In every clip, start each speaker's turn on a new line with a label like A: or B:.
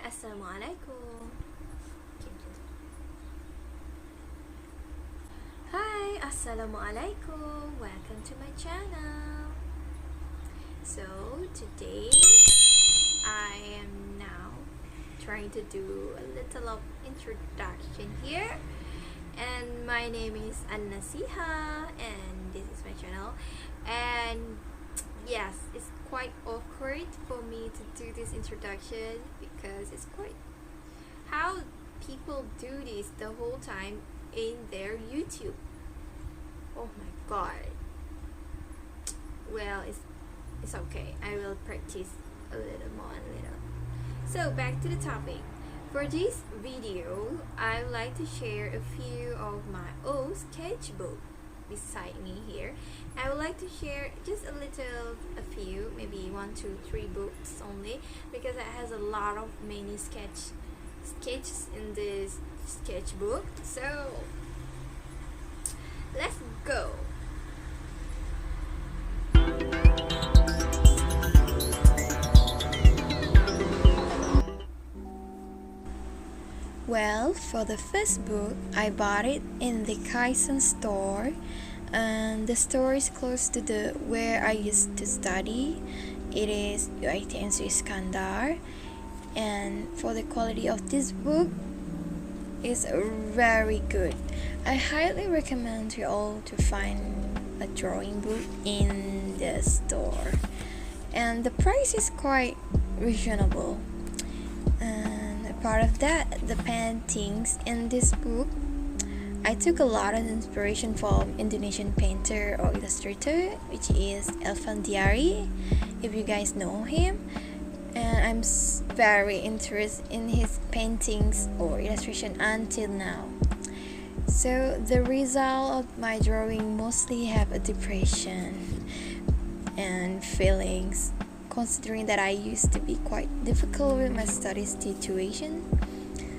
A: Assalamualaikum. Hi, Assalamualaikum. Welcome to my channel. So today I am now trying to do a little of introduction here, and my name is ANNASIIHAH and this is my channel. And yes, it's quite awkward for me to do this introduction because it's quite how people do this the whole time in their YouTube. Oh my god. Well, it's okay. I will practice a little more and little. So back to the topic. For this video, I would like to share a few of my old sketchbook beside me here. I would like to share just a few, maybe 1, 2, 3 books only, because it has a lot of many sketches in this sketchbook. So let's go. Well, for the first book, I bought it in the Kaisen store, and the store is close to the where I used to study. It is ANNASIIHAH, and for the quality of this book is very good. I highly recommend you all to find a drawing book in the store, and the price is quite reasonable. Part of that, the paintings in this book, I took a lot of inspiration from Indonesian painter or illustrator, which is Elfandiari, if you guys know him. And I'm very interested in his paintings or illustration until now. So the result of my drawing mostly have a depression and feelings, considering that I used to be quite difficult with my study situation.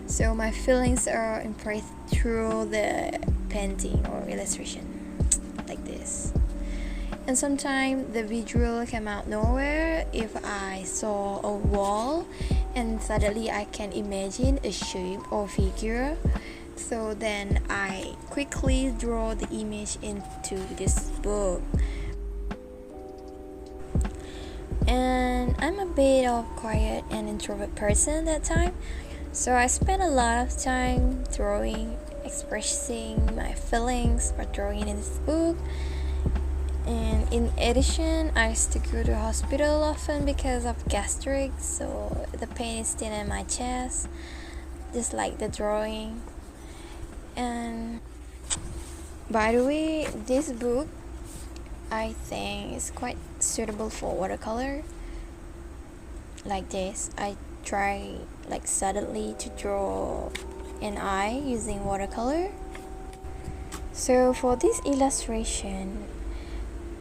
A: So my feelings are impressed through the painting or illustration like this. And sometimes the visual came out nowhere. If I saw a wall and suddenly I can imagine a shape or figure, so then I quickly draw the image into this book. And I'm a bit of quiet and introvert person that time, so I spent a lot of time drawing, expressing my feelings by drawing in this book. And in addition, I used to go to hospital often because of gastric, so the pain is still in my chest, just like the drawing. And by the way, this book I think is quite suitable for watercolor. Like this, I try like suddenly to draw an eye using watercolor. So for this illustration,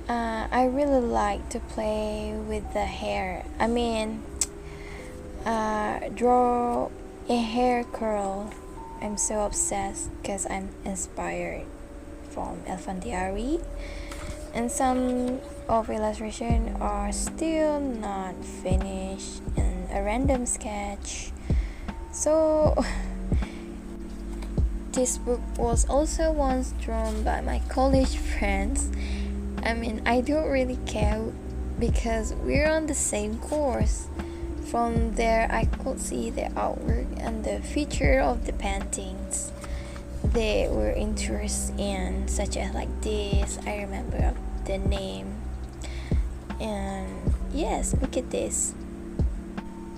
A: I really like to play with the hair. I mean, draw a hair curl. I'm so obsessed because I'm inspired from Elfandiari. And some of illustration are still not finished in a random sketch. So this book was also once drawn by my college friends. I mean, I don't really care because we're on the same course. From there, I could see the artwork and the feature of the paintings they were interested in, such as like this. I remember the name, and yes, look at this.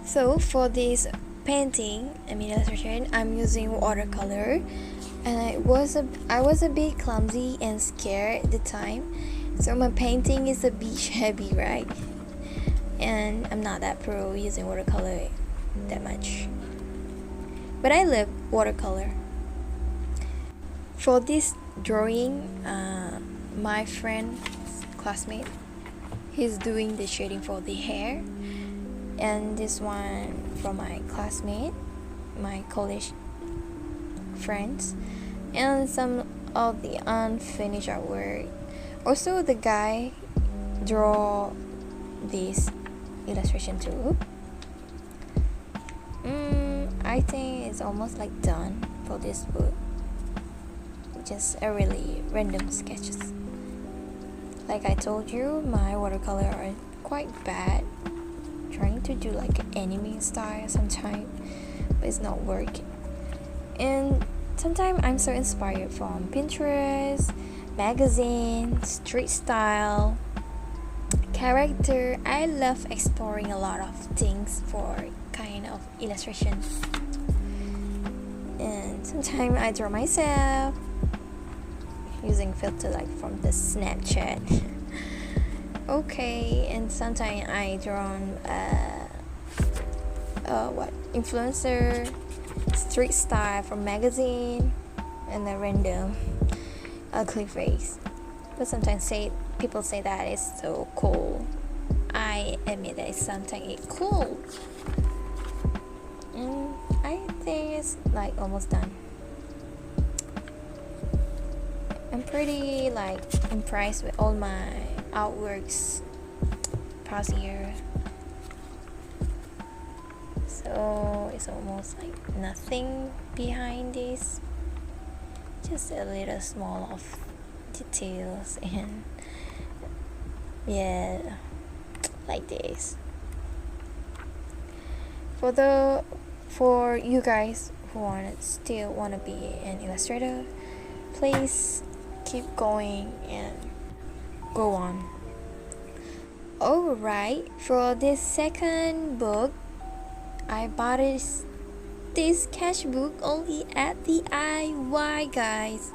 A: So for this painting, illustration, I'm using watercolor, and I was a bit clumsy and scared at the time, so my painting is a bit shabby, right? And I'm not that pro using watercolor that much, but I love watercolor. For this drawing, my friend's classmate, he's doing the shading for the hair, and this one from my classmate, my college friends, and some of the unfinished artwork. Also, the guy draw this illustration too. I think it's almost like done for this book. Just a really random sketches. Like I told you, my watercolor are quite bad. Trying to do like an anime style sometimes, but it's not working. And sometimes I'm so inspired from Pinterest, magazine, street style, character. I love exploring a lot of things for kind of illustration. And sometimes I draw myself using filter like from the Snapchat. Okay, and sometimes I draw influencer, street style from magazine, and a random ugly face. But sometimes people say that it's so cool. I admit that sometimes it's cool. And I think it's like almost done. I'm pretty like impressed with all my artworks past year. So it's almost like nothing behind this. Just a little small of details and yeah, like this. For you guys who still wanna be an illustrator, please keep going and go on. Alright, for this second book, I bought this sketchbook only at the DIY, guys.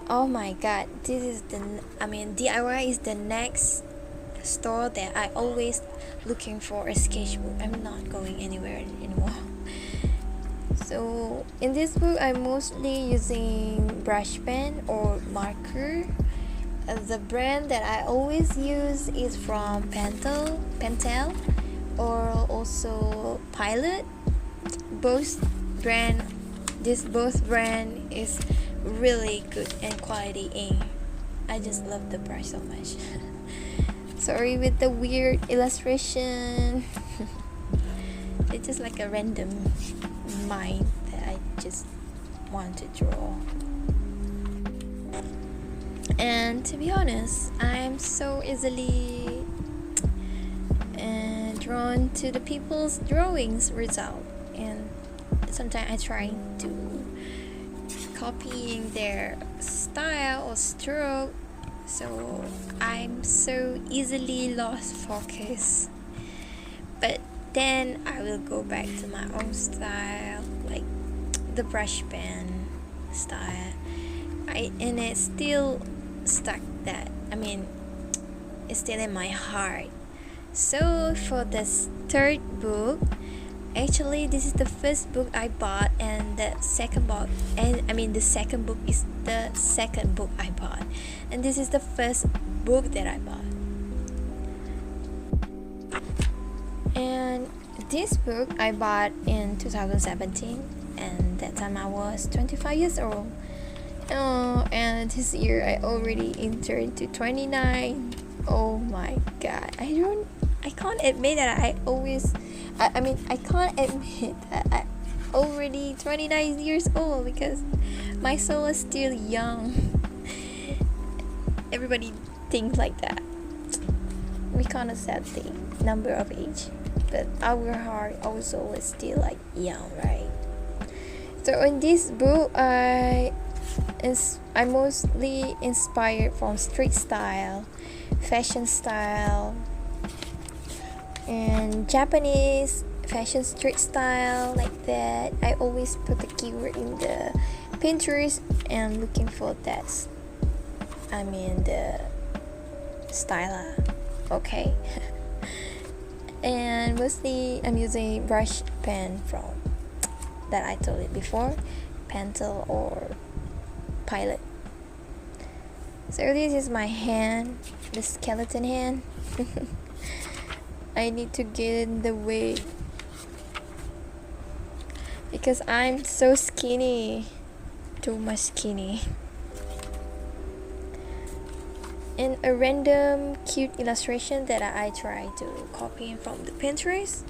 A: Oh my god, DIY is the next store that I always looking for a sketchbook. I'm not going anywhere anymore. So in this book, I'm mostly using brush pen or marker. The brand that I always use is from Pentel or also Pilot. Both brand is really good and quality ink. I just love the brush so much. Sorry with the weird illustration. It's just like a random mind that I just want to draw. And to be honest, I'm so easily drawn to the people's drawings result, and sometimes I try to copying their style or stroke, so I'm so easily lost focus. But then I will go back to my own style, like the brush pen style. And it's still stuck that. It's still in my heart. So for this third book, actually this is the first book I bought, and the second book is the second book I bought, and this is the first book that I bought. And this book I bought in 2017, and that time I was 25 years old. And this year I already entered to 29. Oh my god, I can't admit that I can't admit that I already 29 years old, because my soul is still young. Everybody thinks like that. We can't accept the number of age, but our heart, our soul is still like young, right? So in this book, I mostly inspired from street style, fashion style, and Japanese fashion street style, like that. I always put the keyword in the Pinterest and looking for that. The style. Okay. And mostly I'm using brush pen from that I told it before, Pentel or Pilot. So this is my hand, the skeleton hand. I need to get in the way because I'm so skinny, too much skinny. And a random cute illustration that I try to copy from the Pinterest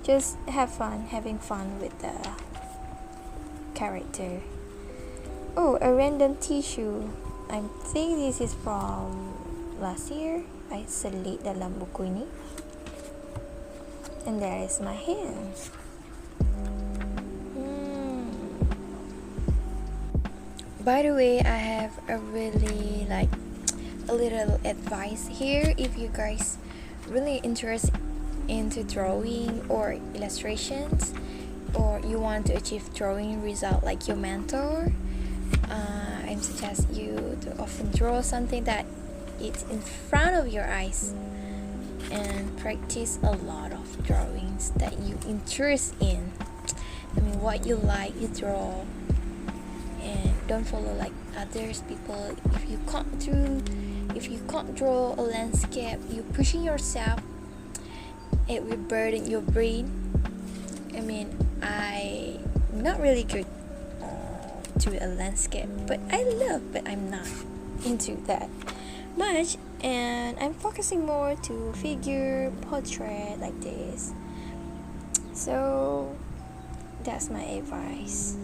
A: just having fun with the character. Oh, a random tissue. I think this is from last year. I selit dalam buku ini. And there is my hand. By the way, I have a really a little advice here. If you guys really interested into drawing or illustrations, or you want to achieve drawing result like your mentor, I suggest you to often draw something that is in front of your eyes and practice a lot of drawings that you interest in. I mean, what you like, you draw, and don't follow like others people. If you can't draw a landscape, you're pushing yourself, it will burden your brain. I mean, I'm not really good to a landscape, but I'm not into that much, and I'm focusing more to figure, portrait like this. So that's my advice.